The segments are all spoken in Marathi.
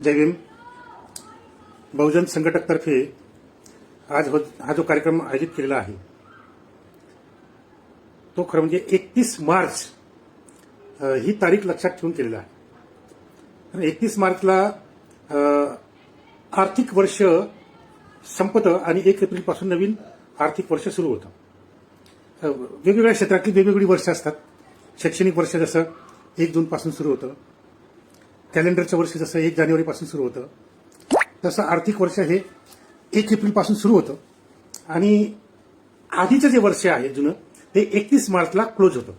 जय भीम. बहुजन संघटकतर्फे आज हा जो कार्यक्रम आयोजित केलेला आहे तो खरं म्हणजे 31 मार्च ही तारीख लक्षात ठेवून केलेला आहे. 31 मार्चला आर्थिक वर्ष संपतं आणि 1 एप्रिलपासून नवीन आर्थिक वर्ष सुरू होतं. वेगवेगळ्या क्षेत्रातली वेगवेगळी वर्ष असतात. शैक्षणिक वर्ष जसं 1 जूनपासून सुरू होतं, कॅलेंडरचं वर्ष जसं 1 जानेवारीपासून सुरू होतं, तसं आर्थिक वर्ष हे 1 एप्रिलपासून सुरू होतं आणि आधीचं जे वर्ष आहे जुनं ते 31 मार्चला क्लोज होतं.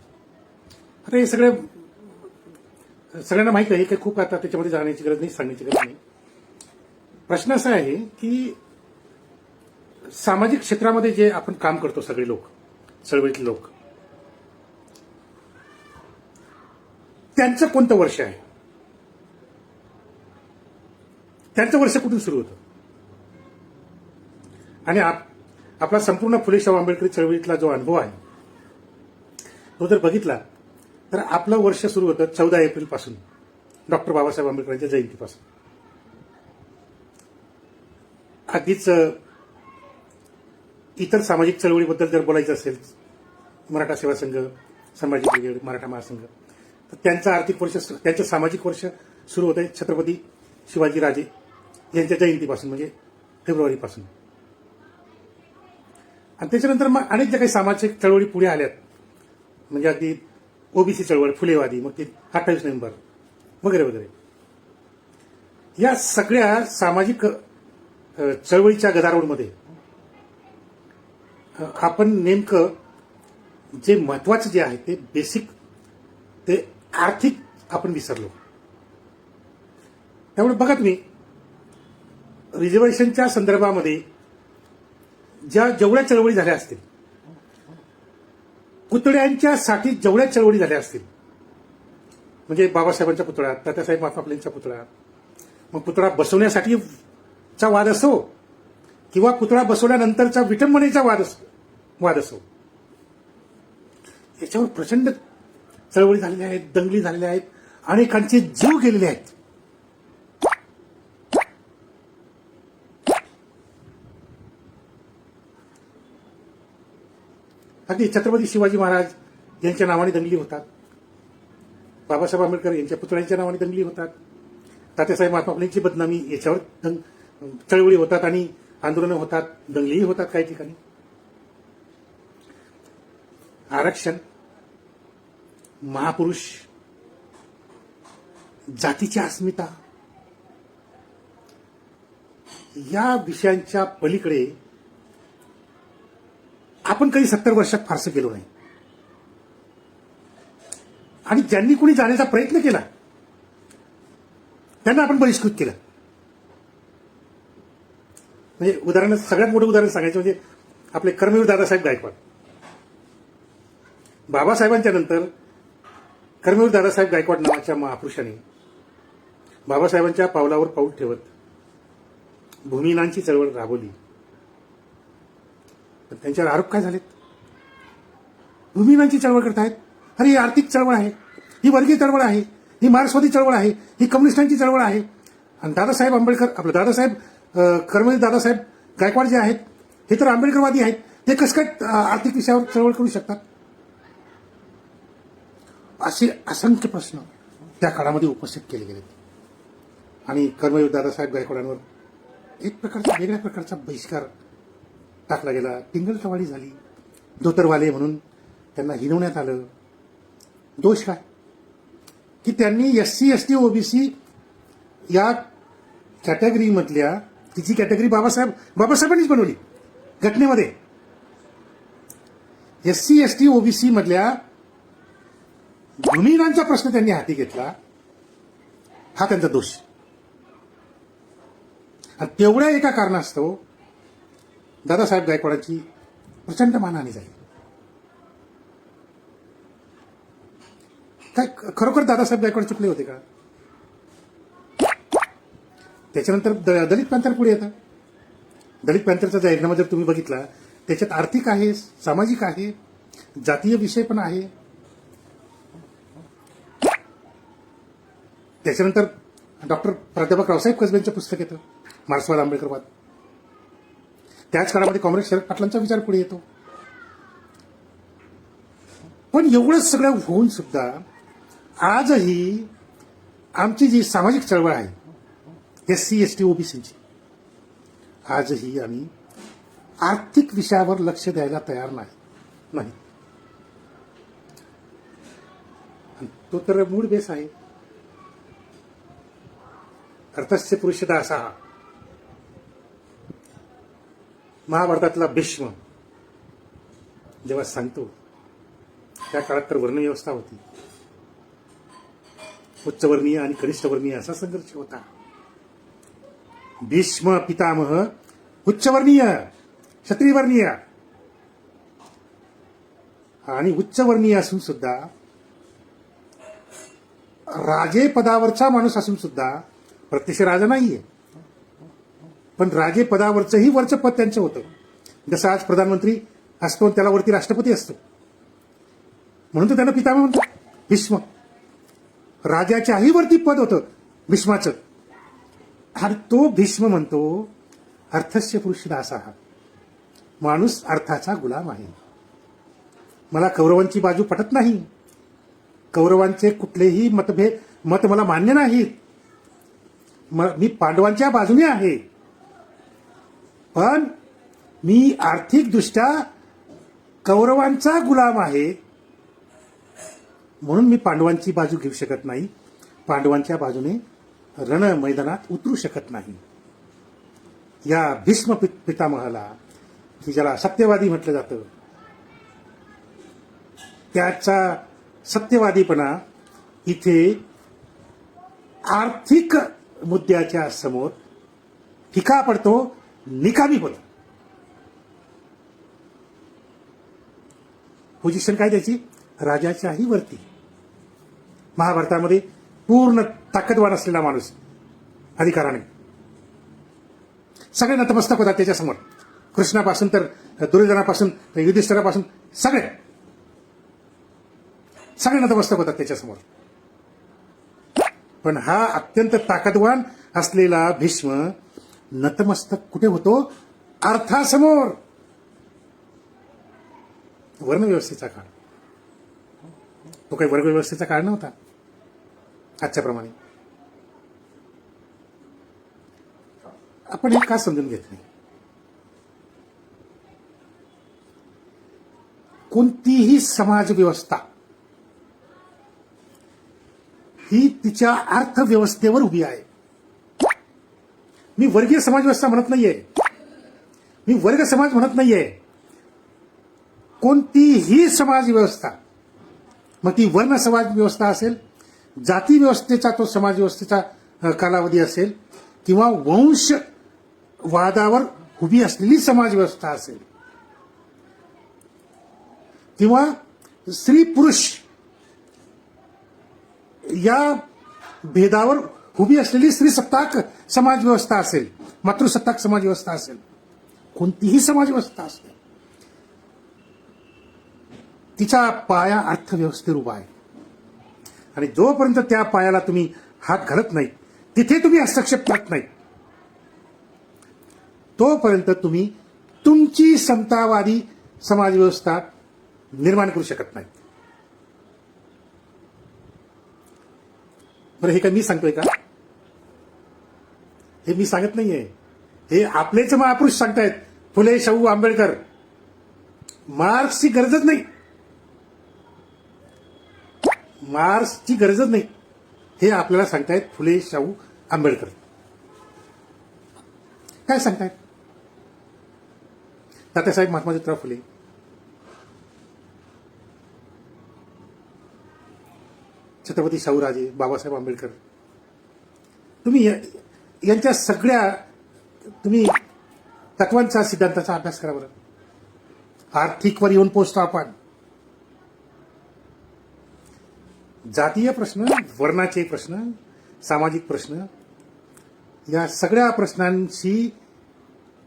आता हे सगळ्यांना माहिती आहे की खूप आता त्याच्यामध्ये जाण्याची गरज नाही, सांगण्याची गरज नाही. प्रश्न असा आहे की सामाजिक क्षेत्रामध्ये जे आपण काम करतो सगळे लोक, चळवळीतले लोक, त्यांचं कोणतं वर्ष आहे, त्यांचं वर्ष कुठून सुरू होतं आणि आपला संपूर्ण फुले शाहू आंबेडकरी चळवळीतला जो अनुभव आहे तो जर बघितला तर आपलं वर्ष सुरू होतं 14 एप्रिलपासून, डॉक्टर बाबासाहेब आंबेडकरांच्या जयंतीपासून. अगदीच इतर सामाजिक चळवळीबद्दल जर बोलायचं असेल, मराठा सेवा संघ, संभाजी ब्रिगेड, मराठा महासंघ, तर त्यांचं आर्थिक वर्ष, त्यांचं सामाजिक वर्ष सुरू होतं छत्रपती शिवाजीराजे यांच्या जयंतीपासून, म्हणजे फेब्रुवारीपासून. आणि त्याच्यानंतर मग अनेक ज्या काही सामाजिक चळवळी पुढे आल्यात, म्हणजे अगदी ओबीसी चळवळ, फुलेवादी, मग ते 28 नोव्हेंबर वगैरे वगैरे, या सगळ्या सामाजिक चळवळीच्या गदारोळमध्ये आपण नेमकं जे महत्वाचं जे आहे ते बेसिक, ते आर्थिक आपण विसरलो. त्यामुळे बघा तुम्ही, रिझर्वेशनच्या संदर्भामध्ये जेवढ्या चळवळी झाल्या असतील, पुतळ्यांच्यासाठी जेवढ्या चळवळी झाल्या असतील, म्हणजे बाबासाहेबांच्या पुतळ्यात, तात्यासाहेब मालपाटलेंच्या पुतळ्यात, मग पुतळा बसवण्यासाठीचा वाद असो किंवा पुतळा बसवल्यानंतरचा विटंबनेचा वाद असो, याच्यावर प्रचंड चळवळी झालेल्या आहेत, दंगली झालेल्या आहेत, अनेकांचे जीव गेलेले आहेत. अगदी छत्रपती शिवाजी महाराज यांच्या नावाने दंगली होतात, बाबासाहेब आंबेडकर यांच्या पुतळ्यांच्या नावाने दंगली होतात, तात्यासाहेब मालपाटलेंची बदनामी याच्यावर चळवळी होतात आणि आंदोलनं होतात, दंगलीही होतात काही ठिकाणी. आरक्षण, महापुरुष, जातीची अस्मिता, या विषयांच्या पलीकडे आपण काही 70 वर्षात फारसं केलो नाही. आणि ज्यांनी कुणी जाण्याचा प्रयत्न केला त्यांना आपण बहिष्कृत केलं. म्हणजे उदाहरण, सगळ्यात मोठं उदाहरण सांगायचं म्हणजे आपले कर्मवीर दादासाहेब गायकवाड. बाबासाहेबांच्या नंतर कर्मवीर दादासाहेब गायकवाड नावाच्या महापुरुषाने बाबासाहेबांच्या पावलावर पाऊल ठेवत भूमिहीनांची चळवळ राबवली. पण त्यांच्यावर आरोप काय झालेत? भूमिहीनांची चळवळ करतायत, अरे ही आर्थिक चळवळ आहे, ही वर्गीय चळवळ आहे, ही मार्क्सवादी चळवळ आहे, ही कम्युनिस्टांची चळवळ आहे. आणि दादासाहेब आंबेडकर, आपलं दादासाहेब, कर्मवीर दादासाहेब गायकवाड जे आहेत हे तर आंबेडकरवादी आहेत, ते कसं काय आर्थिक विषयावर चळवळ करू शकतात? असे असंख्य प्रश्न त्या काळामध्ये उपस्थित केले गेले. आणि कर्मवीर दादासाहेब गायकवाडांवर एक प्रकारचा, वेगळ्या प्रकारचा बहिष्कार टाकला गेला. टिंगलटवाळी झाली, धोतरवाले म्हणून त्यांना हिनवण्यात आलं. दोष काय की त्यांनी SC, ST, OBC या कॅटेगरीमधल्या, तिची कॅटेगरी बाबासाहेबांनीच बनवली घटनेमध्ये. SC, ST, OBC मधल्या भूमिहीनांचा प्रश्न त्यांनी हाती घेतला, हा त्यांचा दोष. आणि तेवढ्या एका कारणास्तव दादासाहेब गायकवाडांची प्रचंड मानहानी झाली. काय खरोखर दादासाहेब गायकवाड चुकले होते का? त्याच्यानंतर दलित पॅंथर पुढे येतं. दलित पॅंथरचा जाहीरनामा जर तुम्ही बघितला, त्याच्यात आर्थिक आहे, सामाजिक आहे, जातीय विषय पण आहे. त्याच्यानंतर डॉक्टर प्राध्यापक रावसाहेब कसबेंचं पुस्तक येतं मार्क्सवाद आंबेडकरवाद. त्याच काळामध्ये कॉम्रेड शरद पाटलांचा विचार पुढे येतो. पण एवढं सगळं होऊन सुद्धा आजही आमची जी सामाजिक चळवळ आहे SC ST OBCची, आजही आम्ही आर्थिक विषयावर लक्ष द्यायला तयार नाही. तो तर मूळ बेस आहे. अर्थस्य पुरुषदासः, महाभारतातला भीष्म जेव्हा सांगतो, त्या काळात तर वर्णव्यवस्था होती. उच्चवर्णीय आणि कनिष्ठवर्णीय असा संघर्ष होता. भीष्म पितामह उच्चवर्णीय, क्षत्रियवर्णीय, आणि उच्चवर्णीय असून सुद्धा राजे पदावरचा माणूस असून सुद्धा प्रत्यक्ष राजा नाहीये, पण राजे पदावरचंही वरचं पद त्यांचं होतं. जसं आज प्रधानमंत्री असतो त्याला वरती राष्ट्रपती असतो, म्हणून तो त्यांना पितामह म्हणतो. भीष्म राजाच्याही वरती पद होतं भीष्माचं, आणि तो भीष्म म्हणतो अर्थस्य पुरुषदासः, माणूस अर्थाचा गुलाम आहे. मला कौरवांची बाजू पटत नाही, कौरवांचे कुठलेही मत मला मान्य नाहीत, मी पांडवांच्या बाजूने आहे, पण मी आर्थिकदृष्ट्या कौरवांचा गुलाम आहे, म्हणून मी पांडवांची बाजू घेऊ शकत नाही, पांडवांच्या बाजूने रण मैदानात उतरू शकत नाही. या भीष्म पितामहाला, की ज्याला सत्यवादी म्हटलं जातं, त्याचा सत्यवादीपणा इथे आर्थिक मुद्द्याच्या समोर फिका पडतो, निकामी होतो. पोझिशन काय त्याची? राजाच्याही वरती. महाभारतामध्ये पूर्ण ताकदवान असलेला माणूस अधिकाराने सगळे नतमस्तक होतात त्याच्यासमोर. कृष्णापासून तर दुर्योधनापासून तर युधिष्ठिरापासून सगळे नतमस्तक होतात त्याच्यासमोर. पण हा अत्यंत ताकदवान असलेला भीष्म नतमस्तक कुठे होतो? अर्थासमोर. वर्णव्यवस्थेचा काळ, तो काही वर्गव्यवस्थेचा काळ नव्हता आजच्या प्रमाणे. आपण हे का समजून घेत नाही? कोणतीही समाज व्यवस्था ही तिच्या अर्थव्यवस्थेवर उभी आहे. मी वर्गीय समाज व्यवस्था म्हणत नाहीये, मी वर्ग समाज म्हणत नाहीये. कोणतीही समाज व्यवस्था, मग ती वर्ण समाज व्यवस्था असेल, जाती व्यवस्थेचा तो समाज व्यवस्थेचा कालावधी असेल, किंवा वंशवादावर उभी असलेली समाज व्यवस्था असेल, किंवा स्त्री पुरुष या भेदावर उभी असलेली स्त्रीसत्ताक समाज व्यवस्था असेल, मातृसत्ताक समाज व्यवस्था असेल, कोणतीही समाज व्यवस्था असेल, तिचा पाया अर्थव्यवस्थेवर उभा आहे. आणि जोपर्यंत त्या पायाला तुम्ही हात घालत नाही, तिथे तुम्ही हस्तक्षेप करत नाही, तोपर्यंत तुम्ही तुमची समतावादी समाज व्यवस्था निर्माण करू शकत नाही. बरं, हे काय मी सांगतोय का? हे मी सांगत नाहीये, हे आपलेच महापुरुष सांगतायत. फुले, शाहू, आंबेडकर. मार्क्सची गरजच नाही, मार्क्सची गरजच नाही, हे आपल्याला सांगतायत फुले, शाहू, आंबेडकर. काय सांगतायत? तात्यासाहेब महात्मा ज्योतिराव फुले, छत्रपती शाहूराजे, बाबासाहेब आंबेडकर, तुम्ही यांच्या सगळ्या तुम्ही तत्वांचा, सिद्धांताचा अभ्यास करा बरं. आर्थिकवर येऊन पोहोचतो आपण. जातीय प्रश्न, वर्णाचे प्रश्न, सामाजिक प्रश्न, या सगळ्या प्रश्नांशी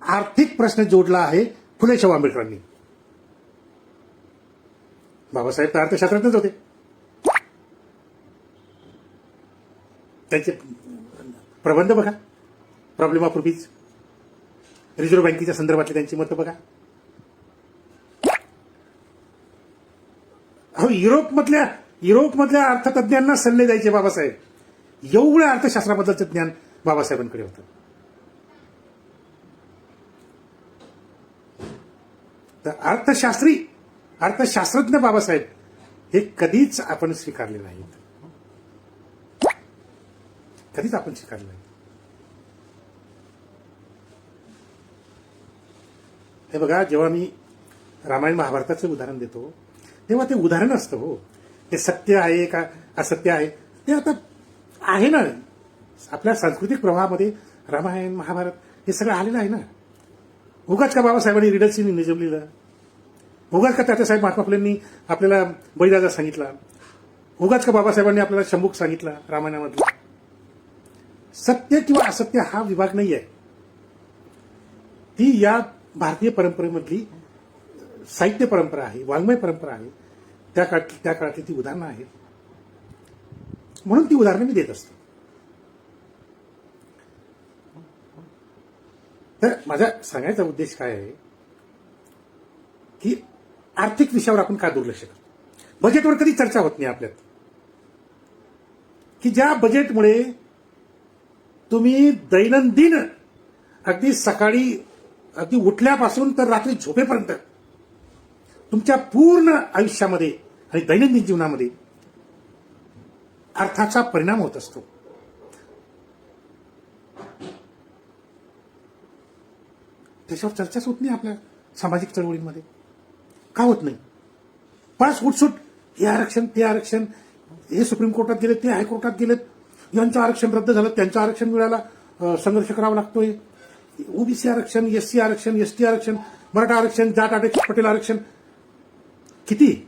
आर्थिक प्रश्न जोडला आहे फुले शाहू आंबेडकरांनी. बाबासाहेब तर अर्थशास्त्रज्ञच होते, त्यांचे प्रबंध बघा, प्रॉब्लेम ऑफ रुपीज, रिझर्व्ह बँकेच्या संदर्भातली त्यांची मतं बघा. अहो, युरोपमधल्या अर्थतज्ञांना सल्ले द्यायचे बाबासाहेब. एवढं अर्थशास्त्राबद्दलचं ज्ञान बाबासाहेबांकडे होतं. तर अर्थशास्त्रज्ञ बाबासाहेब हे कधीच आपण स्वीकारले नाहीत. कधीच आपण स्वीकारले नाही. हे बघा, जेव्हा मी रामायण महाभारताचं उदाहरण देतो तेव्हा ते उदाहरण असतं. हो, ते सत्य आहे का असत्य आहे ते आता आहे ना, आपल्या सांस्कृतिक प्रवाहामध्ये रामायण महाभारत हे सगळं आलेलं आहे ना. उगाच का बाबासाहेबांनी रिडल्स इन निजम लिहिलं, उगाच का तात्यासाहेब महात्मा फुलेंनी आपल्याला बळीराजा सांगितला, उगाच का बाबासाहेबांनी आपल्याला शंभूक सांगितला रामायणामधला. सत्य किंवा असत्य हा विभाग नाही आहे. ती या भारतीय परंपरेमधली साहित्य परंपरा आहे, वाङ्मय परंपरा आहे. त्या काळातली ती उदाहरणं आहेत. म्हणून ती उदाहरणं मी देत असतो. तर माझा सांगायचा उद्देश काय आहे की आर्थिक विषयावर आपण का दुर्लक्ष करतो. बजेटवर कधी चर्चा होत नाही आपल्यात, की ज्या बजेटमुळे तुम्ही दैनंदिन अगदी सकाळी अगदी उठल्यापासून तर रात्री झोपेपर्यंत तुमच्या पूर्ण आयुष्यामध्ये आणि दैनंदिन जीवनामध्ये अर्थाचा परिणाम होत असतो. त्याच्यावर चर्चाच होत नाही आपल्या सामाजिक चळवळींमध्ये. का होत नाही? पास उठसूट, हे आरक्षण ते आरक्षण, हे सुप्रीम कोर्टात गेलेत, ते हायकोर्टात गेलेत, यांचं आरक्षण रद्द झालं, त्यांचं आरक्षण मिळायला संघर्ष करावा लागतोय. ओबीसी आरक्षण, एससी आरक्षण, एसटी आरक्षण, मराठा आरक्षण, जाट आरक्षण, पटेल आरक्षण. किती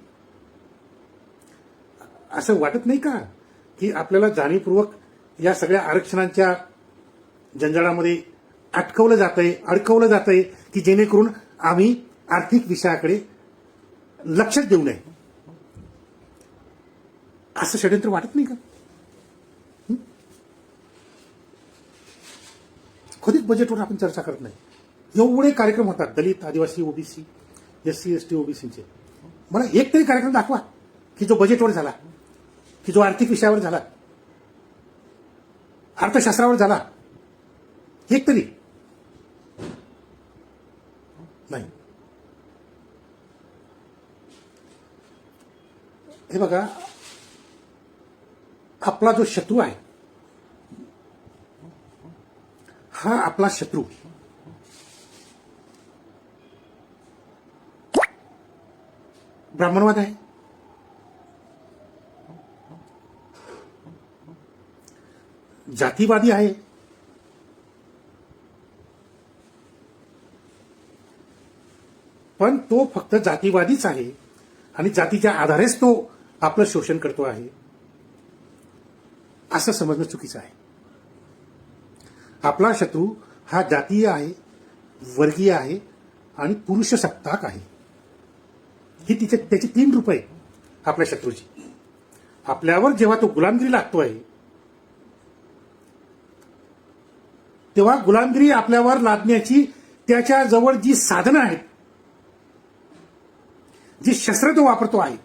असं वाटत नाही का की आपल्याला जाणीवपूर्वक या सगळ्या आरक्षणांच्या जंजाळामध्ये अडकवलं जातंय की जेणेकरून आम्ही आर्थिक विषयाकडे लक्षच देऊ नये, असं षडयंत्र वाटत नाही का? कधीच बजेटवर आपण चर्चा करत नाही. एवढे कार्यक्रम होतात दलित, आदिवासी, ओबीसी, एससी, एसटी, ओबीसीचे. मला एक तरी कार्यक्रम दाखवा की जो बजेटवर झाला, की जो आर्थिक विषयावर झाला, अर्थशास्त्रावर झाला. एक तरी नाही. हे बघा, आपला जो शत्रू आहे हा आपला शत्रू ब्राह्मणवाद आहे, जातीवादी आहे, पण तो फक्त जातीवादीच आहे आणि जातीच्या आधारेच तो आपलं शोषण करतो आहे, असं समजणं चुकीचं आहे. आपला शत्रू हा जातीय आहे, वर्गीय आहे आणि पुरुषसत्ताक आहे. ही त्याची 3 रूप आहे आपल्या शत्रूची. आपल्यावर जेव्हा तो गुलामगिरी लागतोय तेव्हा गुलामगिरी आपल्यावर लादण्याची त्याच्याजवळ जी साधनं आहेत, जी शस्त्र तो वापरतो आहे,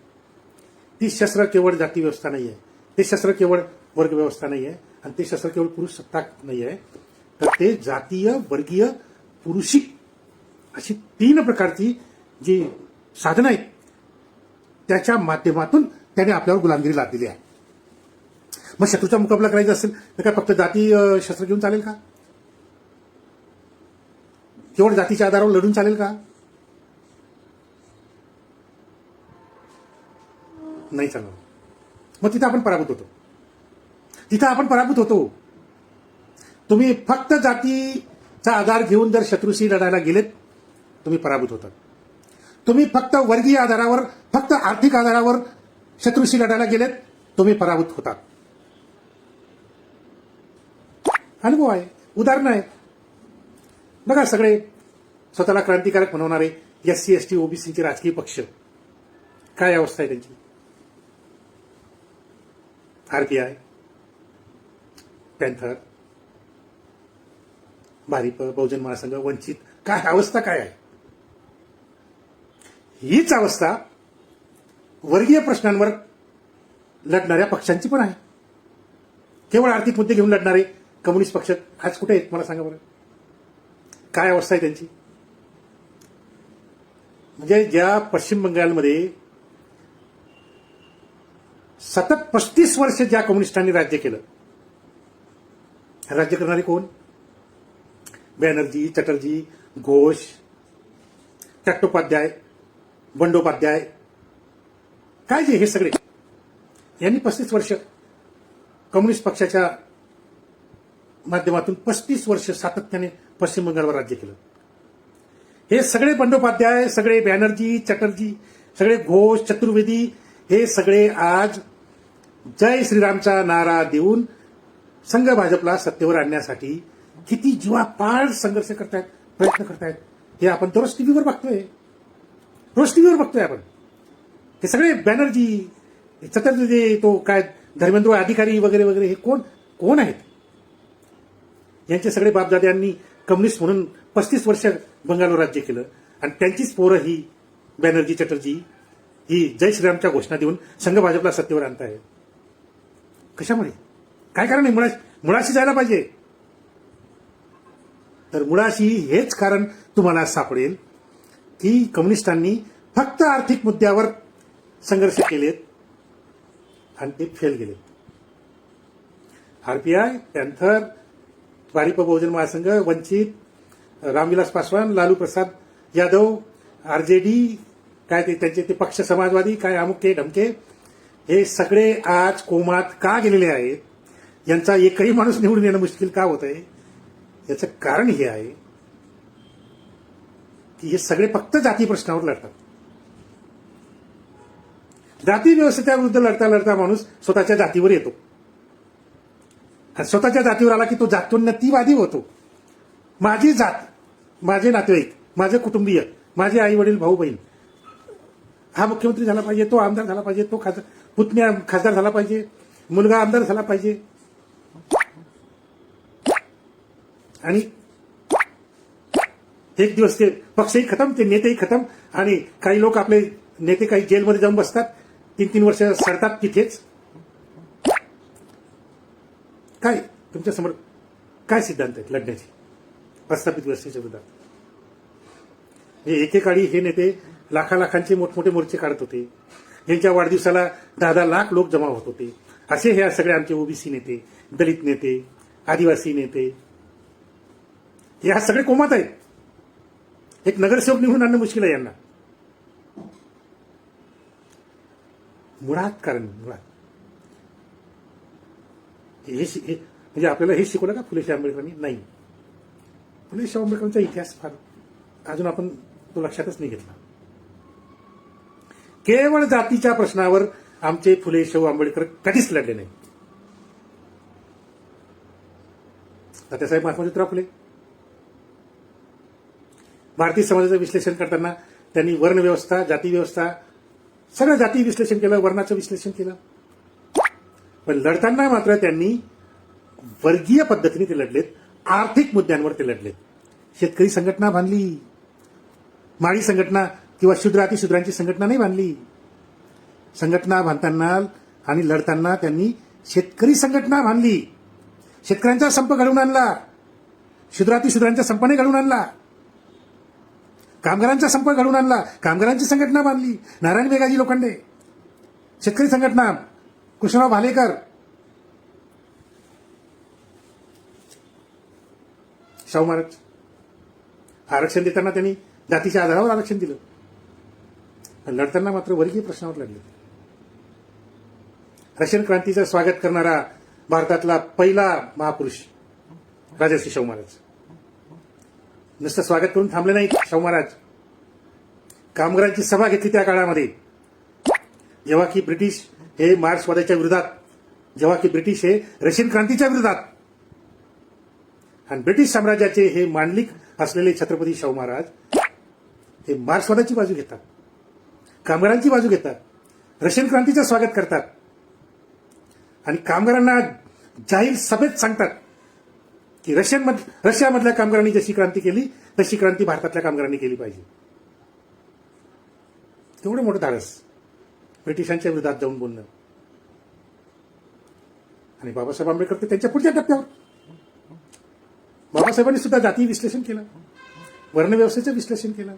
ती शस्त्र केवळ जाती व्यवस्था नाही आहे, ते शस्त्र केवळ वर्ग व्यवस्था नाही आहे, आणि ते शस्त्र केवळ पुरुष सत्ताक नाही आहे, तर ते जातीय, वर्गीय, पुरुषी अशी 3 प्रकारची जी साधनं आहेत त्याच्या माध्यमातून त्याने आपल्यावर गुलामगिरी लादलेली आहे. मग शत्रूचा मुकाबला करायचा असेल तर काय फक्त जाती शस्त्र घेऊन चालेल का? केवळ जातीच्या आधारावर लढून चालेल का? नाही चालणार. मग तिथं आपण पराभूत होतो. तुम्ही फक्त जातीचा आधार घेऊन जर शत्रूशी लढायला गेलेत, तुम्ही पराभूत होतात. तुम्ही फक्त वर्गीय आधारावर, फक्त आर्थिक आधारावर शत्रूशी लढायला गेलेत, तुम्ही पराभूत होतात. अनुभव आहे, उदाहरणं आहे. बघा, सगळे स्वतःला क्रांतिकारक म्हणवणारे एससी, एसटी, ओबीसीचे राजकीय पक्ष, काय अवस्था आहे त्यांची? आरपीआय, पॅन्थर, भारिप, बहुजन महासंघ, वंचित, काय अवस्था काय आहे? हीच अवस्था वर्गीय प्रश्नांवर लढणाऱ्या पक्षांची पण आहे. केवळ आर्थिक मुद्दे घेऊन लढणारे कम्युनिस्ट पक्ष आज कुठे आहेत मला सांगा बरं. काय अवस्था आहे त्यांची? म्हणजे ज्या पश्चिम बंगालमध्ये सतत 35 वर्ष ज्या कम्युनिस्टांनी राज्य केलं, राज्य करणारे कोण? बॅनर्जी, चटर्जी, घोष, चट्टोपाध्याय, बंडोपाध्याय, काय जे हे सगळे यांनी 35 वर्ष कम्युनिस्ट पक्षाच्या माध्यमातून 35 वर्ष सातत्याने पश्चिम बंगालवर राज्य केलं. हे सगळे बंडोपाध्याय, सगळे बॅनर्जी, चटर्जी, सगळे घोष, चतुर्वेदी, हे सगळे आज जय श्रीरामचा नारा देऊन संघ भाजपला सत्तेवर आणण्यासाठी किती जीवापाड संघर्ष करतायत, प्रयत्न करतायत, हे आपण दररोज टीव्हीवर बघतोय. रोज टीव्हीवर बघतोय आपण. हे सगळे बॅनर्जी, चतुर्वेदी, तो काय धर्मेंद्र अधिकारी वगैरे वगैरे, हे कोण कोण आहेत? यांचे सगळे बापदाद्यांनी कम्युनिस्ट म्हणून 35 वर्ष बंगालवर राज्य केलं आणि त्यांचीच पोरं ही बॅनर्जी, चटर्जी ही जय श्रीरामच्या घोषणा देऊन संघ भाजपला सत्तेवर आणताय. कशामुळे? काय कारण आहे? मुळाशी जायला पाहिजे. तर मुळाशी हेच कारण तुम्हाला सापडेल की कम्युनिस्टांनी फक्त आर्थिक मुद्द्यावर संघर्ष केलेत आणि ते फेल गेले. आरपीआय, पॅन्थर, भारिप, बहुजन महासंघ, वंचित, रामविलास पासवान, लालू प्रसाद यादव, आरजेडी, काय ते त्यांचे ते पक्ष समाजवादी, काय अमुके ढमके, हे सगळे आज कोमात का गेलेले आहेत? यांचा एकही माणूस निवडून येणं मुश्किल का होत आहे? याचं कारण हे आहे की हे सगळे फक्त जाती प्रश्नावर लढतात. जाती व्यवस्थेच्या विरुद्ध लढता लढता माणूस स्वतःच्या जातीवर येतो आणि स्वतःच्या जातीवर आला की तो जात्योन्नतीवादी होतो. माझी जात, माझे नातेवाईक, माझे कुटुंबीय, माझे आई वडील, भाऊ बहीण, हा मुख्यमंत्री झाला पाहिजे, तो आमदार झाला पाहिजे, तो पुतण्या खासदार झाला पाहिजे, मुलगा आमदार झाला पाहिजे. आणि एक दिवस ते पक्षही खतम, ते नेतेही खतम आणि काही लोक आपले नेते काही जेलमध्ये जाऊन बसतात, 3-3 वर्ष सडतात तिथेच. काय तुमच्या समोर काय सिद्धांत आहेत लढण्याचे प्रस्थापित व्यवस्थेच्या विरोधात? एकेकाळी हे नेते लाखांचे मोठमोठे मोर्चे काढत होते. यांच्या वाढदिवसाला 10-10 लाख लोक जमा होत होते. असे हे सगळे आमचे ओबीसी नेते, दलित नेते, आदिवासी नेते, हे सगळे कोमात आहेत. एक नगरसेवक निवडून आणणं मुश्किल आहे यांना. मुळात कारण म्हणजे आपल्याला हे शिकवलं का फुले शाहू आंबेडकरांनी? नाही. फुले शाहू आंबेडकरांचा इतिहास फार अजून आपण तो लक्षातच नाही घेतला. केवळ जातीच्या प्रश्नावर आमचे फुले शाहू आंबेडकर कधीच लढले नाही. तात्यासाहेब महात्मा ज्योतिराव फुले भारतीय समाजाचं विश्लेषण करताना त्यांनी वर्णव्यवस्था, जाती व्यवस्था, सगळं जाती विश्लेषण केलं, वर्णाचं विश्लेषण केलं. पण लढताना मात्र त्यांनी वर्गीय पद्धतीने ते लढलेत, आर्थिक मुद्द्यांवर ते लढलेत. शेतकरी संघटना बांधली, माळी संघटना किंवा शूद्रातिशूद्रांची संघटना नाही बांधली. संघटना बांधताना आणि लढताना त्यांनी शेतकरी संघटना बांधली, शेतकऱ्यांचा संप घडवून आणला, शूद्रातिशूद्रांच्या संपाने घडवून आणला, कामगारांचा संप घडवून आणला, कामगारांची संघटना बांधली. नारायण मेघाजी लोखंडे, शेतकरी संघटना, कृष्णराव भालेकर, शाहू महाराज. आरक्षण देताना त्यांनी जातीच्या आधारावर आरक्षण दिलं, लढताना मात्र वर्गीय प्रश्नावर लढले. रशियन क्रांतीचं स्वागत करणारा भारतातला पहिला महापुरुष राजर्षी शाहू महाराज. नुसतं स्वागत करून थांबले नाहीत शाहू महाराज. कामगारांची सभा घेतली त्या काळामध्ये, जेव्हा की ब्रिटिश हे मार्क्सवादाच्या विरोधात, जेव्हा की ब्रिटिश हे रशियन क्रांतीच्या विरोधात, आणि ब्रिटिश साम्राज्याचे हे मांडलिक असलेले छत्रपती शाहू महाराज हे मार्क्सवादाची बाजू घेतात, कामगारांची बाजू घेतात, रशियन क्रांतीचं स्वागत करतात आणि कामगारांना जाहीर सभेत सांगतात की रशियामधल्या कामगारांनी जशी क्रांती केली तशी क्रांती भारतातल्या कामगारांनी केली पाहिजे. तेवढं मोठं धाडस ब्रिटिशांच्या विरोधात जाऊन बोलणं. आणि बाबासाहेब आंबेडकर ते त्यांच्या पुढच्या टप्प्यावर बाबासाहेबांनी सुद्धा जाती विश्लेषण केलं, वर्णव्यवस्थेचं विश्लेषण केलं.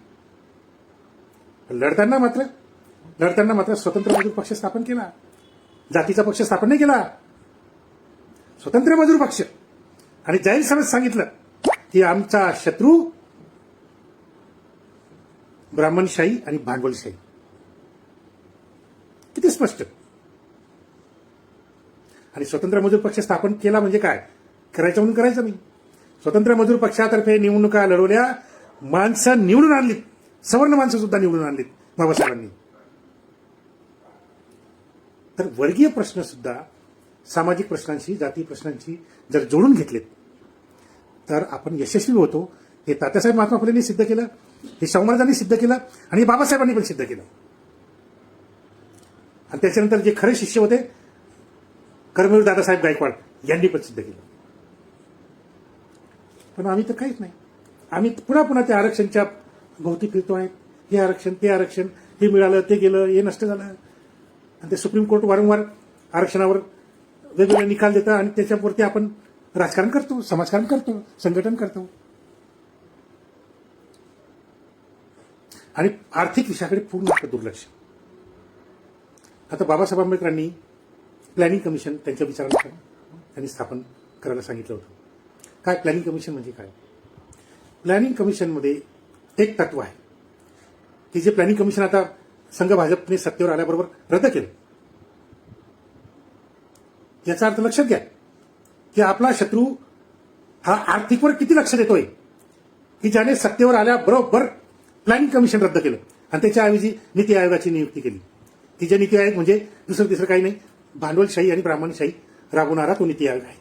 लढताना मात्र स्वतंत्र मजूर पक्ष स्थापन केला. जातीचा पक्ष स्थापन नाही केला, स्वतंत्र मजूर पक्ष. आणि जाहीर सभेत सांगितलं की आमचा शत्रू ब्राह्मणशाही आणि भांडवलशाही. किती स्पष्ट. आणि स्वतंत्र मजूर पक्ष स्थापन केला म्हणजे काय, करायचं म्हणून करायचं नाही. स्वतंत्र मजूर पक्षातर्फे निवडणुका लढवल्या, माणसं निवडून आणलीत, सवर्ण माणसं सुद्धा निवडून आणलीत बाबासाहेबांनी. तर वर्गीय प्रश्न सुद्धा सामाजिक प्रश्नांशी, जाती प्रश्नांशी जर जोडून घेतलेत तर आपण यशस्वी होतो. हे तात्यासाहेब महात्मा फुलेंनी सिद्ध केलं, हे शाहू महाराजांनी सिद्ध केलं आणि बाबासाहेबांनी पण सिद्ध केलं. आणि त्याच्यानंतर जे खरे शिष्य होते कर्मवीर दादासाहेब गायकवाड यांनी पण सिद्ध केलं. पण आम्ही तर काहीच नाही. आम्ही पुन्हा त्या आरक्षणच्या भोवती फिरतो आहे. हे आरक्षण, ते आरक्षण, हे मिळालं, ते गेलं, हे नष्ट झालं. आणि ते सुप्रीम कोर्ट वारंवार आरक्षणावर वेगवेगळे निकाल देतं आणि त्याच्यावरती आपण राजकारण करतो, समाजकारण करतो, संघटन करतो. आणि आर्थिक विषयाकडे पूर्ण दुर्लक्ष. आता बाबासाहेब आंबेडकरांनी प्लॅनिंग कमिशन त्यांच्या विचारानुसार त्यांनी स्थापन करायला सांगितलं होतं. काय प्लॅनिंग कमिशन म्हणजे काय? प्लॅनिंग कमिशनमध्ये एक तत्व आहे की जे प्लॅनिंग कमिशन आता संघ भाजपने सत्तेवर आल्याबरोबर रद्द केलं. याचा अर्थ लक्षात घ्या की आपला शत्रू हा आर्थिकवर किती लक्ष देतोय की ज्याने सत्तेवर आल्याबरोबर प्लॅनिंग कमिशन रद्द केलं आणि त्याच्याऐवजी नीती आयोगाची नियुक्ती केली. की जे नीती आयोग म्हणजे दुसरं तिसरं काही नाही, भांडवलशाही आणि ब्राह्मणशाही राबवणारा तो नीती आयोग आहे.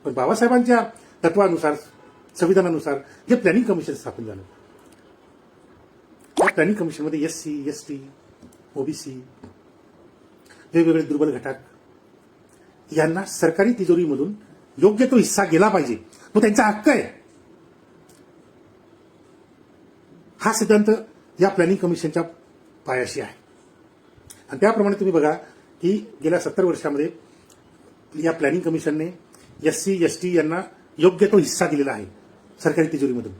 पण बाबासाहेबांच्या तत्वानुसार, संविधानानुसार जे प्लॅनिंग कमिशन स्थापन झालं, त्या प्लॅनिंग कमिशनमध्ये एससी, एसटी, ओबीसी, वेगवेगळे दुर्बल घटक यांना सरकारी तिजोरीमधून योग्य तो हिस्सा गेला पाहिजे, तो त्यांचा हक्क आहे. हा सिद्धांत या प्लॅनिंग कमिशनच्या पायाशी आहे. आणि त्याप्रमाणे तुम्ही बघा की गेल्या 70 वर्षामध्ये या प्लॅनिंग कमिशनने एससी, एसटी यांना योग्य तो हिस्सा दिलेला आहे सरकारी तिजोरीमधून.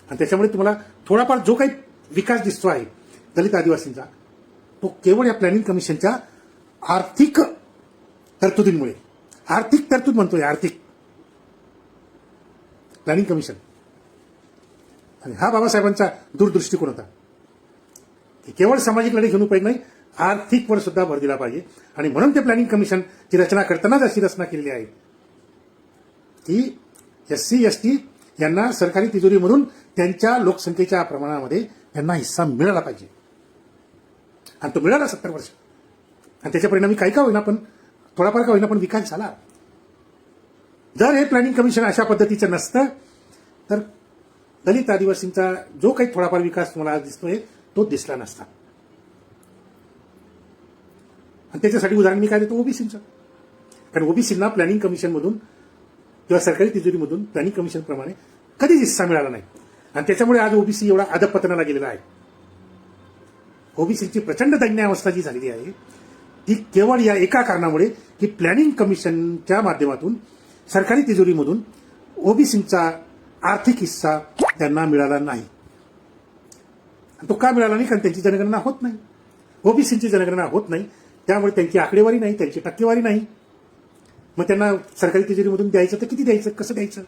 आणि त्याच्यामुळे तुम्हाला थोडाफार जो काही विकास दिसतो आहे दलित आदिवासींचा, तो केवळ या प्लॅनिंग कमिशनच्या आर्थिक तरतुदींमुळे. आर्थिक तरतूद म्हणतोय, आर्थिक प्लॅनिंग कमिशन. आणि हा बाबासाहेबांचा दूरदृष्टिकोन होता की केवळ सामाजिक लढे घेऊन उपयोग नाही, आर्थिकवर सुद्धा भर दिला पाहिजे. आणि म्हणून ते प्लॅनिंग कमिशनची रचना करतानाच अशी रचना केलेली आहे की एससी, एसटी यांना सरकारी तिजोरीमधून त्यांच्या लोकसंख्येच्या प्रमाणामध्ये त्यांना हिस्सा मिळाला पाहिजे. आणि तो मिळाला 70 वर्ष. आणि त्याच्या परिणामी काही का होईना पण थोडाफार का होईना पण विकास झाला. जर हे प्लॅनिंग कमिशन अशा पद्धतीचं नसतं तर दलित आदिवासींचा जो काही थोडाफार विकास तुम्हाला दिसतोय तो दिसला नसता. आणि त्याच्यासाठी उदाहरण मी काय देतो, ओबीसीचं. कारण ओबीसींना प्लॅनिंग कमिशनमधून किंवा सरकारी तिजोरीमधून प्लॅनिंग कमिशनप्रमाणे कधीच हिस्सा मिळाला नाही. आणि त्याच्यामुळे आज ओबीसी एवढा अधपतनाला गेलेला आहे. ओबीसीची प्रचंड दैन्यावस्था जी झालेली आहे ती केवळ या एका कारणामुळे की प्लॅनिंग कमिशनच्या माध्यमातून सरकारी तिजोरीमधून ओबीसींचा आर्थिक हिस्सा त्यांना मिळाला नाही. तो का मिळाला नाही? कारण त्यांची जनगणना होत नाही. ओबीसींची जनगणना होत नाही, त्यामुळे त्यांची आकडेवारी नाही, त्यांची टक्केवारी नाही. मग त्यांना सरकारी तिजोरीमधून द्यायचं तर किती द्यायचं, कसं द्यायचं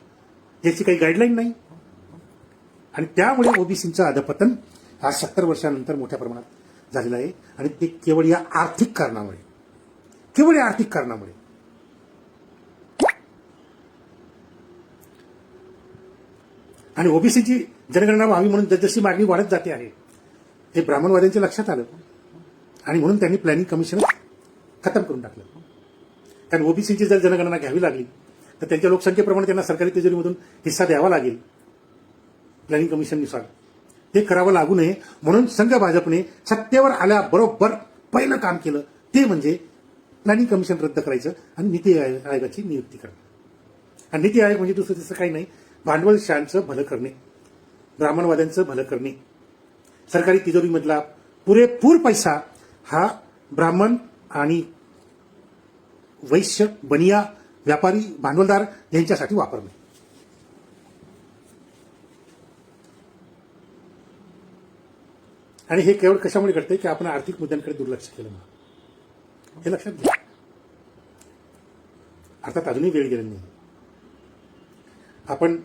याची काही गाईडलाईन नाही. आणि त्यामुळे ओबीसींचं अधपतन आज 70 वर्षानंतर मोठ्या प्रमाणात झालेलं आहे. आणि ते केवळ या आर्थिक कारणामुळे, केवळ या आर्थिक कारणामुळे. आणि ओबीसीची जनगणना व्हावी म्हणून जसजशी मागणी वाढत जाते आहे हे ब्राह्मणवाद्यांच्या लक्षात आलं आणि म्हणून त्यांनी प्लॅनिंग कमिशन खतम करून टाकलं. कारण ओबीसीची जर जनगणना घ्यावी लागली तर त्यांच्या लोकसंख्येप्रमाणे त्यांना सरकारी तिजोरीमधून हिस्सा द्यावा लागेल प्लॅनिंग कमिशननुसार. ते करावं लागू नये म्हणून संघ भाजपने सत्तेवर आल्याबरोबर पहिलं काम केलं ते म्हणजे प्लॅनिंग कमिशन रद्द करायचं आणि नीती आयोगाची नियुक्ती करणं. आणि नीती आयोग म्हणजे दुसरं तिसरं काही नाही, भांडवलशाहांचं भलं करणे, ब्राह्मणवाद्यांचं भलं करणे. सरकारी तिजोरीमधला पुरेपूर पैसा हा ब्राह्मण आणि वैश्य, बनिया, व्यापारी, भांडवलदार यांच्यासाठी वापरणे. आणि हे केवळ कशामुळे घडते की आपण आर्थिक मुद्द्यांकडे दुर्लक्ष केलं म्हणून. हे लक्षात घ्या. अर्थात अजूनही वेळ गेलेली नाही. आपण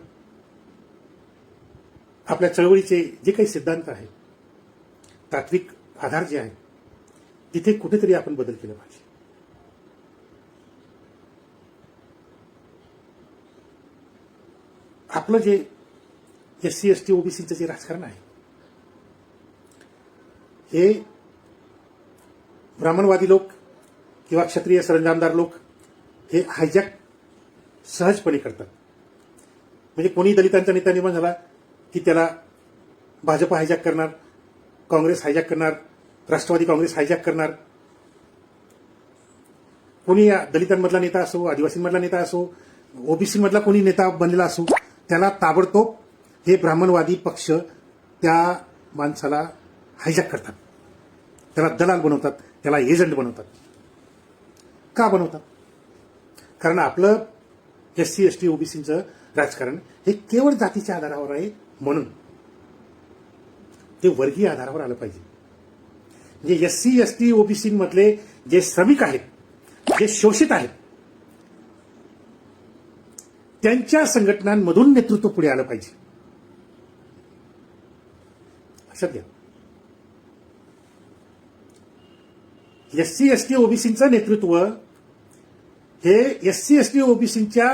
आपल्या चळवळीचे जे काही सिद्धांत आहेत, तात्विक आधार जे आहे, तिथे कुठेतरी आपण बदल केला पाहिजे. आपलं जे SC ST OBCचं जे राजकारण आहे, हे ब्राह्मणवादी लोक किंवा क्षत्रिय सरंजामदार लोक हे हायजॅक सहजपणे करतात. म्हणजे कोणी दलितांचा नेता निर्माण झाला की त्याला भाजप हायजॅक करणार, काँग्रेस हायजॅक करणार, राष्ट्रवादी काँग्रेस हायजॅक करणार. कोणी दलितांमधला नेता असो, आदिवासींमधला नेता असो, ओबीसीमधला कोणी नेता बनलेला असो, त्याला ताबडतोब हे ब्राह्मणवादी पक्ष त्या माणसाला हायजॅक करतात, त्याला दलाल बनवतात, त्याला एजंट बनवतात. का बनवतात? कारण आपलं SC ST OBCचं राजकारण हे केवळ जातीच्या आधारावर आहे, म्हणून ते वर्गीय आधारावर आलं पाहिजे. म्हणजे SC ST OBC मधले जे श्रमिक आहेत, जे शोषित आहेत, त्यांच्या संघटनांमधून नेतृत्व पुढे आलं पाहिजे. लक्षात घ्या. SC ST OBCचं नेतृत्व हे SC ST OBCच्या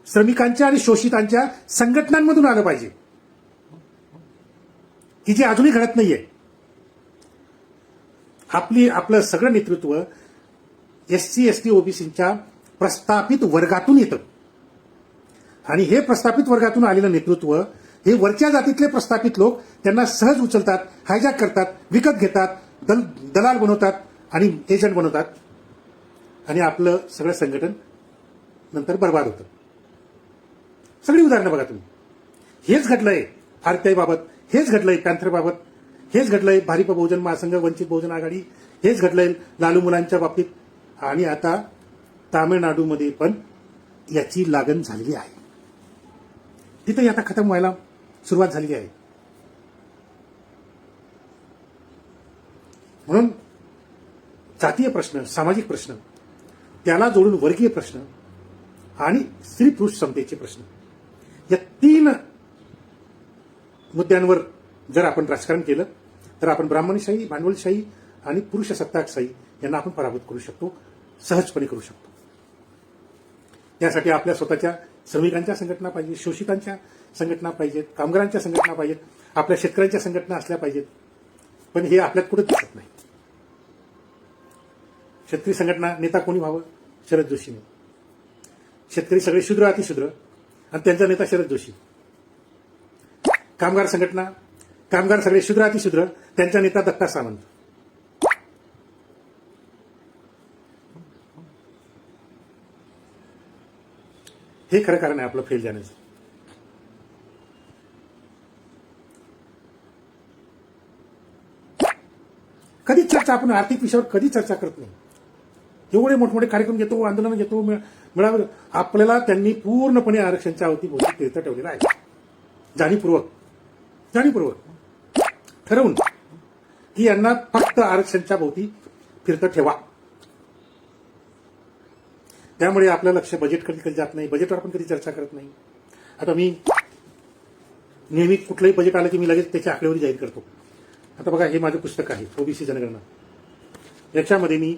श्रमिकांच्या आणि शोषितांच्या संघटनांमधून आलं पाहिजे, की जे अजूनही घडत नाहीये. आपलं सगळं नेतृत्व SC ST OBCच्या प्रस्थापित वर्गातून येतं. आणि हे प्रस्थापित वर्गातून आलेलं नेतृत्व हे वरच्या जातीतले प्रस्थापित लोक त्यांना सहज उचलतात, हायजॅक करतात, विकत घेतात, दलाल बनवतात आणि एजंट बनवतात. आणि आपलं सगळं संघटन नंतर बर्बाद होतं. सगळी उदाहरणं बघा तुम्ही. हेच घडलंय RTI बाबत, हेच घडलंय पॅन्थर बाबत, हेच घडलंय भारिप बहुजन महासंघ, वंचित बहुजन आघाडी, हेच घडलंय लालू मुलांच्या बाबतीत. आणि आता तामिळनाडूमध्ये पण याची लागण झालेली आहे. तिथेही आता खतम व्हायला सुरुवात झालेली आहे. म्हणून जातीय प्रश्न, सामाजिक प्रश्न, त्याला जोडून वर्गीय प्रश्न आणि स्त्री पुरुष समतेचे प्रश्न, या 3 मुद्द्यांवर जर आपण राजकारण केलं तर आपण ब्राह्मणशाही, भांडवलशाही आणि पुरुषसत्ताकशाही यांना आपण पराभूत करू शकतो, सहजपणे करू शकतो. त्यासाठी आपल्या स्वतःच्या श्रमिकांच्या संघटना पाहिजे, शोषितांच्या संघटना पाहिजेत, कामगारांच्या संघटना पाहिजेत, आपल्या शेतकऱ्यांच्या संघटना असल्या पाहिजेत. पण हे आपल्यात कुठेच दिसत नाही. शेतकरी संघटना नेता कोणी व्हावं? शरद जोशीने. शेतकरी सगळे शूद्र अतिशूद्र आणि त्यांचा नेता शरद जोशी. कामगार संघटना, कामगार सगळे शूद्र अतिशूद्र, त्यांचा नेता दत्ता सामंत. हे खरं कारण आहे आपलं फेल जाण्याचं. कधीच चर्चा, आपण आर्थिक विषयावर कधी चर्चा करत नाही. एवढे मोठमोठे कार्यक्रम घेतो, आंदोलन घेतो, मेळावे, आपल्याला त्यांनी पूर्णपणे आरक्षणच्या अवतीभोवती फिरतं ठेवलेलं आहे. जाणीवपूर्वक ठरवून की यांना फक्त आरक्षणच्या भोवती फिरतं ठेवा. त्यामुळे आपलं लक्ष बजेटकडे कधी जात नाही, बजेटवर आपण कधी चर्चा करत नाही. आता मी नेहमी कुठलंही बजेट आलं की मी लगेच त्याची आकडेवारी जाहीर करतो. आता बघा, हे माझं पुस्तक आहे ओबीसी जनगणना. याच्यामध्ये मी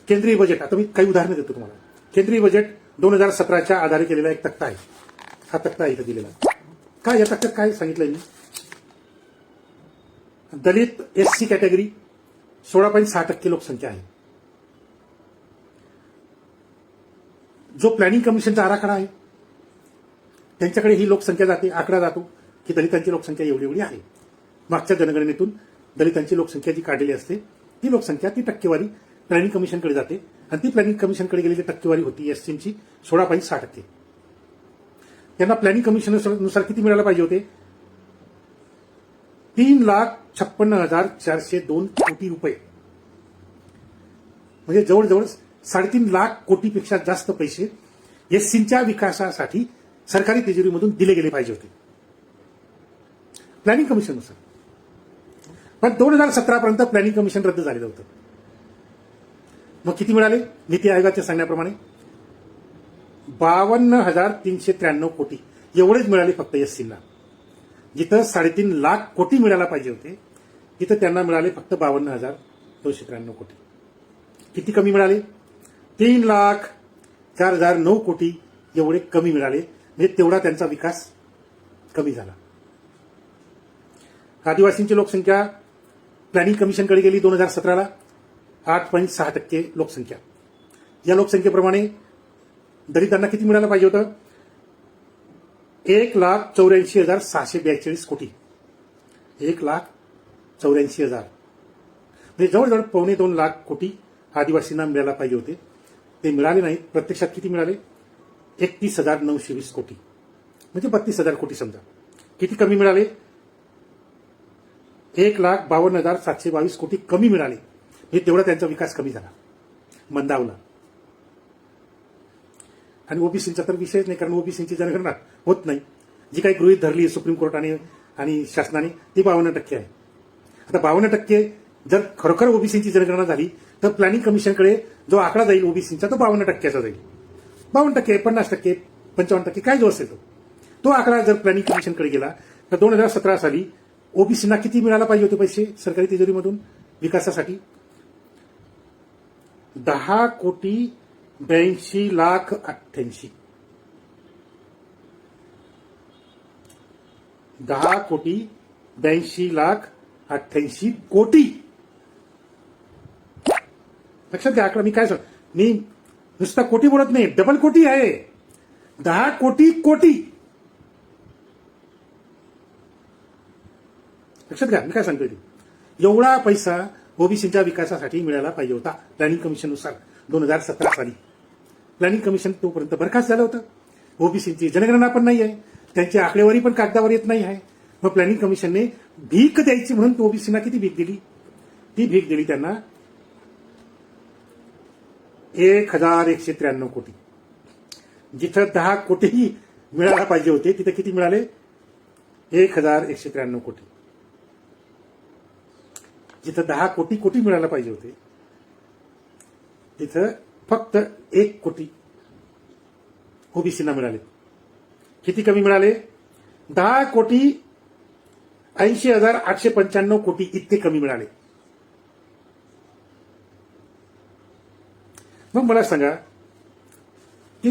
केंद्रीय बजेट, आता मी काही उदाहरणं देतो तुम्हाला. केंद्रीय बजेट 2017च्या आधारे केलेला एक तक्ता आहे. हा तक्ता इथं दिलेला. काय या तक्त्यात काय सांगितलंय मी? दलित SC कॅटेगरी 16.6% लोकसंख्या आहे. जो प्लॅनिंग कमिशनचा आराखडा आहे त्यांच्याकडे ही लोकसंख्या जाते, आकडा जातो की दलितांची लोकसंख्या एवढी एवढी आहे. मागच्या जनगणनेतून दलितांची लोकसंख्या जी काढलेली असते ती लोकसंख्या, ती टक्केवारी प्लॅनिंग कमिशनकडे जाते आणि ती प्लॅनिंग कमिशनकडे गेलेली टक्केवारी होती SCची 16.6%. त्यांना प्लॅनिंग कमिशननुसार किती मिळायला पाहिजे होते? 3,56,402 कोटी रुपये. म्हणजे जवळजवळ 3.5 लाख कोटीपेक्षा जास्त पैसे एससीच्या विकासासाठी सरकारी तिजोरीमधून दिले गेले पाहिजे होते प्लॅनिंग कमिशननुसार. पण 2017 पर्यंत प्लॅनिंग कमिशन रद्द झालेलं होतं. मग किती मिळाले? नीती आयोगाच्या सांगण्याप्रमाणे 52,393 कोटी एवढेच मिळाले फक्त एससीला. जिथं 3.5 लाख कोटी मिळायला पाहिजे होते तिथं त्यांना मिळाले फक्त 52,293 कोटी. किती कमी मिळाले? 3,04,009 कोटी एवढे कमी मिळाले. म्हणजे तेवढा त्यांचा विकास कमी झाला. आदिवासींची लोकसंख्या प्लॅनिंग कमिशनकडे गेली 2017ला 8.6% लोकसंख्या. या लोकसंख्येप्रमाणे दलितांना किती मिळायला पाहिजे होतं? 1,84,642 कोटी. 1,84,000 म्हणजे जवळजवळ 1.25 लाख कोटी आदिवासींना मिळायला पाहिजे होते. ते मिळाले नाहीत. प्रत्यक्षात किती मिळाले? 31,920 कोटी म्हणजे 32,000 कोटी समजा. किती कमी मिळाले? 1,52,722 कोटी कमी मिळाले. हे तेवढा त्यांचा विकास कमी झाला, मंदावला. आणि ओबीसीचा तर विषयच नाही, कारण ओबीसीची जनगणना होत नाही. जी काही गृहीत धरली सुप्रीम कोर्टाने आणि शासनाने ती 52% आहे. आता 52% जर खरोखर ओबीसीची जनगणना झाली तर प्लॅनिंग कमिशनकडे जो आकडा जाईल ओबीसीचा तो 52%चा जाईल. 52%, 50%, 55% काय जो असेल तो आकडा जर प्लॅनिंग कमिशनकडे गेला तर 2017 साली ओबीसीना किती मिळायला पाहिजे होते पैसे सरकारी तिजोरीमधून विकासासाठी? 10,82,88,000. 10,82,88,000 कोटी. लक्षात घ्या आकडा. मी काय सांग, मी नुसता कोटी बोलत नाही, डबल कोटी आहे. 10 कोटी कोटी. लक्षात घ्या मी काय सांगतोय ते. एवढा पैसा ओबीसीच्या विकासासाठी मिळायला पाहिजे होता प्लॅनिंग कमिशननुसार 2017 साली. प्लॅनिंग कमिशन तोपर्यंत बरखास्त झालं होतं. ओबीसीची जनगणना पण नाही आहे, त्यांची आकडेवारी पण कागदावर येत नाही आहे. मग प्लॅनिंग कमिशनने भीक द्यायची म्हणून ओबीसीना किती भीक दिली? ती भीक दिली त्यांना 1,193 कोटी. जिथं 10 कोटीही मिळायला पाहिजे होते तिथे किती मिळाले? 1,193 कोटी. जिथं 10 कोटी कोटी मिळायला पाहिजे होते तिथं फक्त 1 कोटी ओबीसीना मिळाले. किती कमी मिळाले? 10,80,895 कोटी इतके कमी मिळाले. मग मला सांगा की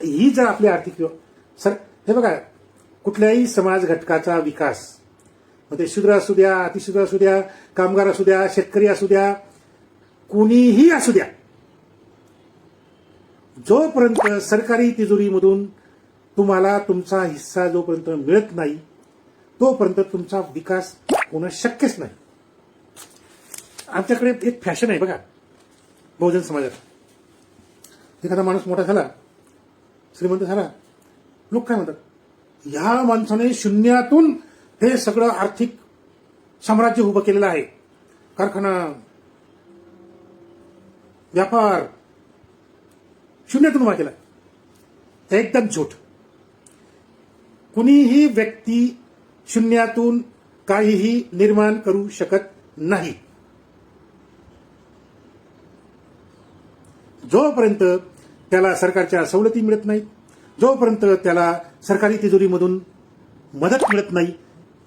ही जर आपली आर्थिक सर हे बघा, कुठल्याही समाज घटकाचा विकास, मग ते शूद्र असू द्या, अतिशूद्र असू द्या, कामगार असू द्या, शेतकरी असू द्या, कुणीही असू द्या, जोपर्यंत सरकारी तिजोरीमधून तुम्हाला तुमचा हिस्सा जोपर्यंत मिळत नाही तोपर्यंत तुमचा विकास होणं शक्यच नाही. आमच्याकडे एक फॅशन आहे बघा बहुजन समाजात. एखादा माणूस मोठा झाला, श्रीमंत झाला, लोक काय म्हणतात, ह्या माणसाने शून्यातून हे सगळं आर्थिक साम्राज्य उभं केलेलं आहे. कारखाना, व्यापार शून्यातून उभा केला. एकदम झूट. कुणीही व्यक्ती शून्यातून काहीही निर्माण करू शकत नाही. जोपर्यंत त्याला सरकारच्या सवलती मिळत नाहीत, जोपर्यंत त्याला सरकारी तिजोरीमधून मदत मिळत नाही,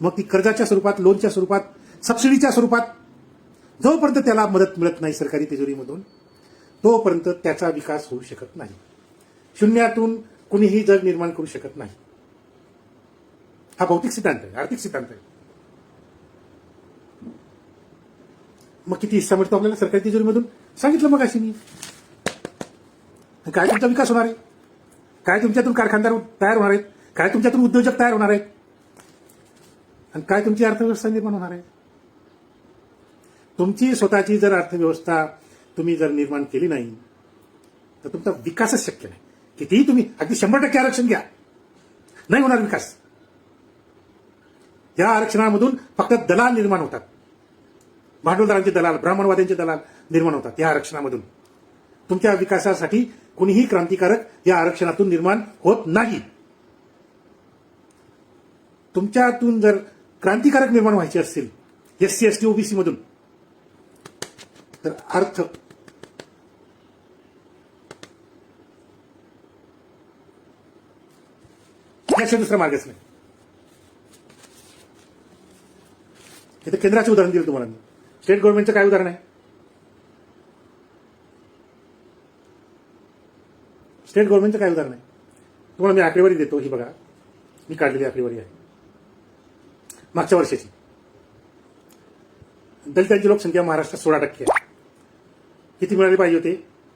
मग ती कर्जाच्या स्वरूपात, लोनच्या स्वरूपात, सबसिडीच्या स्वरूपात, जोपर्यंत त्याला मदत मिळत नाही सरकारी तिजोरीमधून तोपर्यंत त्याचा विकास होऊ शकत नाही. शून्यातून कुणीही जग निर्माण करू शकत नाही. हा भौतिक सिद्धांत आहे, आर्थिक सिद्धांत आहे. मग किती हिस्सा मिळतो आपल्याला सरकारी तिजोरीमधून? सांगितलं मग अशी मी. काय तुमचा विकास होणार आहे? काय तुमच्यातून कारखानदार तयार होणार आहेत? काय तुमच्यातून उद्योजक तयार होणार आहेत? आणि काय तुमची अर्थव्यवस्था निर्माण होणार आहे? तुमची स्वतःची जर अर्थव्यवस्था तुम्ही जर निर्माण केली नाही तर तुमचा विकासच शक्य नाही. कितीही तुम्ही अगदी 100% आरक्षण घ्या, नाही होणार विकास. या आरक्षणामधून फक्त दलाल निर्माण होतात, भांडवलदारांचे दलाल, ब्राह्मणवाद्यांचे दलाल निर्माण होतात या आरक्षणामधून. तुमच्या विकासासाठी कोणीही क्रांतिकारक या आरक्षणातून निर्माण होत नाही. तुमच्यातून जर क्रांतिकारक निर्माण व्हायचे असतील SC ST OBC मधून, तर अर्थ याशिवाय दुसरा मार्गच नाही. इथे केंद्राचे उदाहरण दिलं तुम्हाला मी. स्टेट गव्हर्नमेंटचं काय उदाहरण आहे? स्टेट गव्हर्नमेंटचं काय उदाहरण आहे? तुम्हाला मी आकडेवारी देतो. ही बघा, मी काढलेली आकडेवारी आहे मागच्या वर्षाची. दलितांची लोकसंख्या महाराष्ट्रात 16% आहे. किती मिळाले पाहिजे होते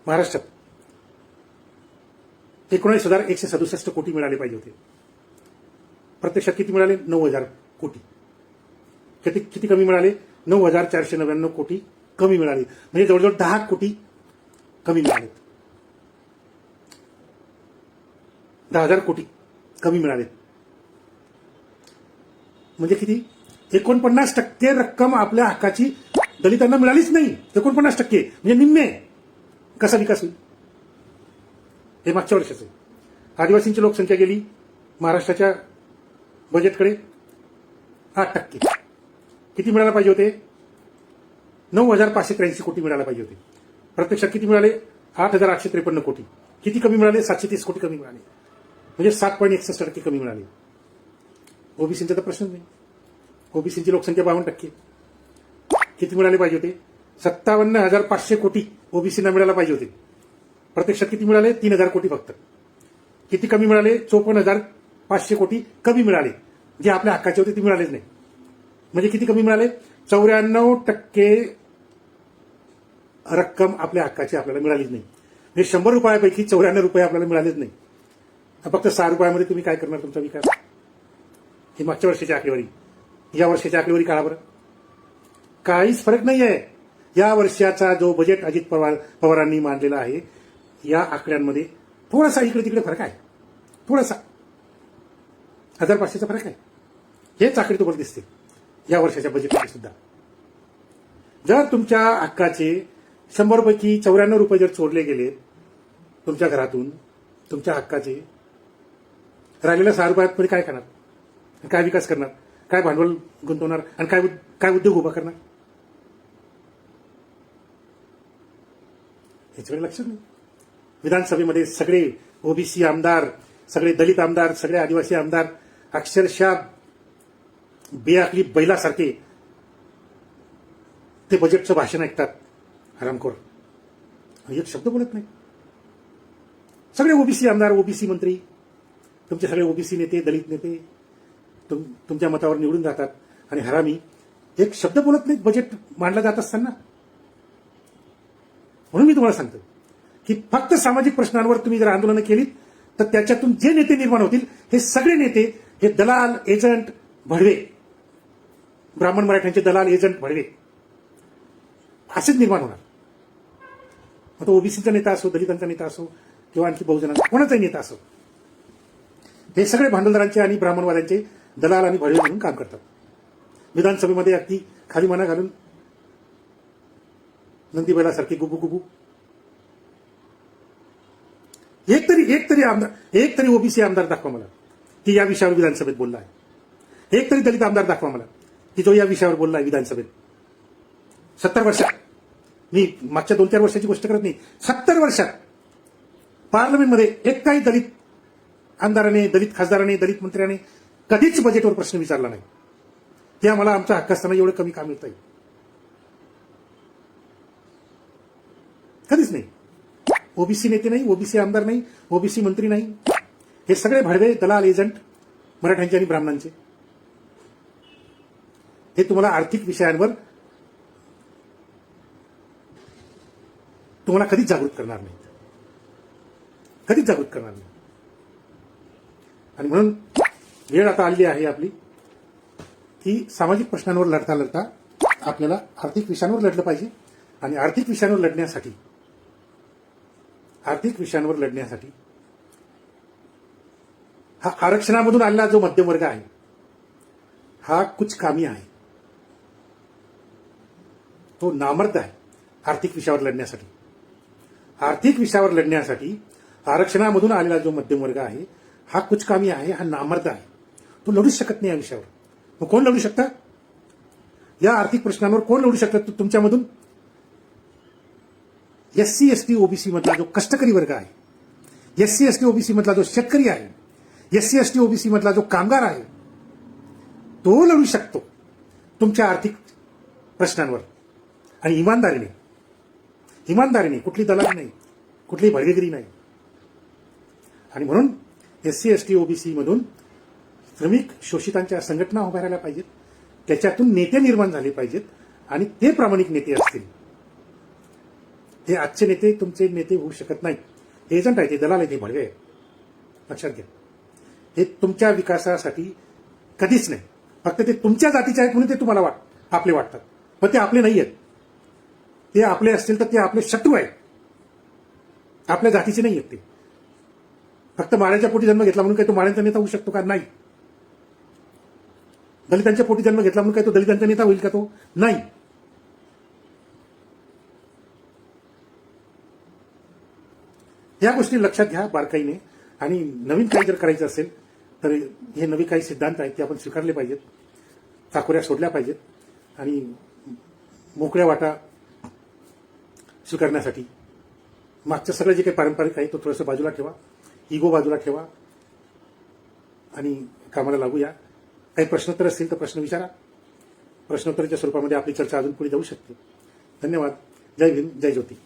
महाराष्ट्रात? 19,167 कोटी मिळाले पाहिजे होते. प्रत्यक्षात किती मिळाले? 9,000 कोटी. किती कमी मिळाले? 9,499 कोटी कमी मिळाले. म्हणजे जवळजवळ 10 कोटी कमी मिळाले. 10,000 कोटी कमी मिळाले. म्हणजे किती? 49% रक्कम आपल्या हक्काची दलितांना मिळालीच नाही. 49% म्हणजे निम्मे. कसा विकास होईल? हे मागच्या वर्षाचं. आदिवासींची लोकसंख्या गेली महाराष्ट्राच्या बजेटकडे 8%. किती मिळायला पाहिजे होते? 9,583 कोटी मिळायला पाहिजे होते. प्रत्यक्षात किती मिळाले? 8,853 कोटी. किती कमी मिळाले? 730 कोटी कमी मिळाले. म्हणजे 7.61% कमी मिळाले. ओबीसींचा तर प्रश्नच नाही. ओबीसींची लोकसंख्या 52%. किती मिळाले पाहिजे होते? 57,500 कोटी ओबीसींना मिळायला पाहिजे होते. प्रत्यक्षात किती मिळाले? 3,000 कोटी फक्त. किती कमी मिळाले? 54,500 कोटी कमी मिळाले. जे आपल्या हक्काचे होते ते मिळालेच नाही. म्हणजे किती कमी मिळाले? 94% रक्कम आपल्या हक्काची आपल्याला मिळालीच नाही. म्हणजे 100 रुपयापैकी 94 रुपये आपल्याला मिळालेच नाही. फक्त 6 रुपयामध्ये तुम्ही काय करणार तुमचा विकास? ही मागच्या वर्षाची आकडेवारी. या वर्षाची आकडेवारी काढा बरं. काहीच फरक नाही आहे. या वर्षाचा जो बजेट अजित पवारांनी मांडलेला आहे या आकड्यांमध्ये थोडासा इकडे तिकडे फरक आहे. थोडासा 1,500चा फरक आहे. हेच आकडे तुम्हाला दिसते या वर्षाच्या बजेटमध्ये सुद्धा. जर तुमच्या हक्काचे 100 पैकी 94 रुपये जर चोरले गेले तुमच्या घरातून, तुमच्या हक्काचे, राहिलेल्या 6 रुपयात काय करणार? काय विकास करणार? काय भांडवल गुंतवणार? आणि काय उद्योग उभा करणार? याच्याकडे लक्ष नाही. विधानसभेमध्ये सगळे ओबीसी आमदार, सगळे दलित आमदार, सगळे आदिवासी आमदार अक्षरशः बेअकली बैलासारखे ते बजेटचं भाषण ऐकतात. हरामखोर. एक शब्द बोलत नाही. सगळे ओबीसी आमदार, ओबीसी मंत्री, तुमचे सगळे ओबीसी नेते, दलित नेते तुमच्या मतावर निवडून जातात आणि हरामी एक शब्द बोलत नाहीत बजेट मांडला जात असताना. म्हणून मी तुम्हाला सांगतो की फक्त सामाजिक प्रश्नांवर तुम्ही जर आंदोलनं केलीत तर त्याच्यातून जे नेते निर्माण होतील हे सगळे नेते हे दलाल, एजंट, भडवे, ब्राह्मण मराठ्यांचे दलाल, एजंट, भडवे असेच निर्माण होणार. मग तो ओबीसीचा नेता असो, दलितांचा नेता असो किंवा आणखी बहुजनांचा कोणाचाही नेता असो, हे सगळे भांडवलदारांचे आणि ब्राह्मणवाद्यांचे दलाल आणि भडवे म्हणून काम करतात. विधानसभेमध्ये अगदी खाली माना घालून नंदी बैलासारखे गुबू गुबू. एक तरी ओबीसी आमदार दाखवा मला की या विषयावर विधानसभेत बोलला आहे. एक तरी दलित आमदार दाखवा मला की जो या विषयावर बोलला आहे विधानसभेत. 70 वर्षात, मी मागच्या 2-4 वर्षाची गोष्ट करत नाही, 70 वर्षात पार्लमेंटमध्ये एक काही दलित आमदाराने, दलित खासदाराने, दलित मंत्र्याने कधीच बजेटवर प्रश्न विचारला नाही की आम्हाला आमचा हक्क असताना एवढं कमी काम येत आहे. कधीच नाही. ओबीसी नेते नाही, ओबीसी आमदार नाही, ओबीसी मंत्री नाही. हे सगळे भडवे, दलाल, एजंट मराठ्यांचे आणि ब्राह्मणांचे. हे तुम्हाला आर्थिक विषयांवर तुम्हाला कधीच जागृत करणार नाही. कधीच जागृत करणार नाही. आणि म्हणून वेळ आता आलेली आहे आपली की सामाजिक प्रश्नांवर लढता लढता आपल्याला आर्थिक विषयांवर लढलं पाहिजे. आणि आर्थिक विषयांवर लढण्यासाठी हा आरक्षणामधून आलेला जो मध्यम वर्ग आहे हा कुचकामी आहे, तो नामर्द आहे आर्थिक विषयावर लढण्यासाठी. आर्थिक विषयावर लढण्यासाठी आरक्षणामधून आलेला जो मध्यम वर्ग आहे हा कुचकामी आहे, हा नामर्द आहे, तो लढूच शकत नाही या विषयावर. मग कोण लढू शकतं या आर्थिक प्रश्नांवर? कोण लढू शकतं तुमच्यामधून? एससी एसटी ओबीसी मधला जो कष्टकरी वर्ग आहे, एससी एसटी ओबीसी मधला जो शेतकरी आहे, एससी एसटी ओबीसी मधला जो कामगार आहे, तो लढू शकतो तुमच्या आर्थिक प्रश्नांवर. आणि इमानदारीने, कुठली दलाली नाही, कुठली भडगेगिरी नाही. आणि म्हणून एससी एसटी ओबीसी मधून श्रमिक शोषितांच्या संघटना उभ्या राहिल्या पाहिजेत, त्याच्यातून नेते निर्माण झाले पाहिजेत आणि ते प्रामाणिक नेते असतील. हे आजचे नेते तुमचे नेते होऊ शकत नाहीत. हे एजंट आहे, ते दलाल आहे, ते भडवे आहे. लक्षात घ्या. हे तुमच्या विकासासाठी कधीच नाही. फक्त ते तुमच्या जातीचे आहेत म्हणून ते तुम्हाला आपले वाटतात, पण ते आपले नाही आहेत. ते आपले असतील तर ते आपले शत्रू आहेत, आपल्या जातीचे नाही आहेत. ते फक्त माळ्याच्या पोटी जन्म घेतला म्हणून काय तो माळ्यांचा नेता होऊ शकतो का? नाही. दलितांच्या पोटी जन्म घेतला म्हणून काय तो दलितांचा नेता होईल का? तो नाही. या गोष्टी लक्षात घ्या बारकाईने. आणि नवीन काही जर करायचं असेल तर हे नवीन काही सिद्धांत आहेत ते आपण स्वीकारले पाहिजेत, चाकोऱ्या सोडल्या पाहिजेत आणि मोकळ्या वाटा स्वीकारण्यासाठी मागचं सगळं जे काही पारंपरिक आहे तो थोडंसं बाजूला ठेवा, इगो बाजूला ठेवा आणि कामाला लागूया. काही प्रश्नोत्तर असतील तर प्रश्न विचारा. प्रश्नोत्तराच्या स्वरूपामध्ये आपली चर्चा अजून पुढे जाऊ शकते. धन्यवाद. जय भीम, जय ज्योती.